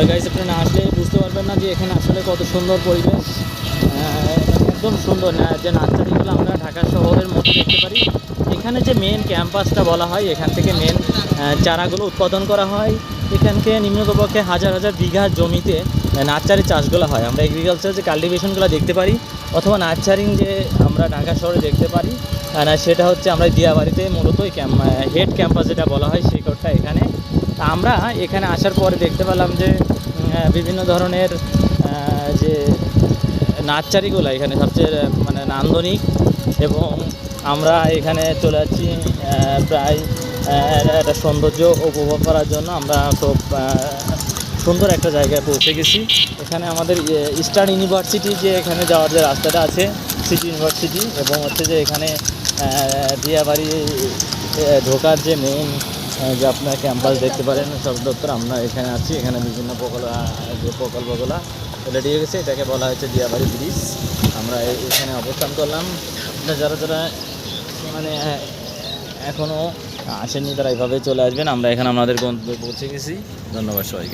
Guys, আপনি না আসলে বুঝতে পারবেন না যে এখানে আসলে কত সুন্দর পরিবেশ। একদম সুন্দর না যে নার্সারিগুলো আমরা ঢাকা শহরের মধ্যে দেখতে পারি। এখানে যে মেন ক্যাম্পাসটা বলা হয়, এখান থেকে মেন চারাগুলো উৎপাদন করা হয়। এখানকে নিম্নতপক্ষে হাজার হাজার বিঘা জমিতে নার্সারি চাষগুলো হয়। আমরা এগ্রিকালচার যে কাল্টিভেশনগুলো দেখতে পারি অথবা নার্সারিং যে আমরা ঢাকা শহরে দেখতে পারি, সেটা হচ্ছে আমরা দিয়াবাড়িতে মূলত হেড ক্যাম্পাস যেটা বলা হয় সেই কোডটা এখানে। তা আমরা এখানে আসার পরে দেখতে পেলাম যে বিভিন্ন ধরনের যে নার্সারিগুলো এখানে সবচেয়ে মানে নান্দনিক, এবং আমরা এখানে চলে যাচ্ছি প্রায় একটা সৌন্দর্য উপভোগ করার জন্য। আমরা খুব সুন্দর একটা জায়গায় পৌঁছে গেছি। এখানে আমাদের ইস্টার্ন ইউনিভার্সিটি যে এখানে যাওয়ার যে রাস্তাটা আছে, সিটি ইউনিভার্সিটি, এবং হচ্ছে যে এখানে দিয়াবাড়ি ঢোকার যে মেইন যে আপনার ক্যাম্পাস দেখতে পারেন সব দপ্তর। আমরা এখানে আছি, এখানে বিভিন্ন প্রকল্পগুলো রেডি হয়ে গেছে। এটাকে বলা হয়েছে দিয়াবাড়ি ব্রিজ। আমরা এখানে অবস্থান করলাম। যারা যারা মানে এখনও আসেননি তারা এইভাবে চলে আসবেন। আমরা এখানে আমাদের গন্তব্যে পৌঁছে গেছি। ধন্যবাদ সবাইকে।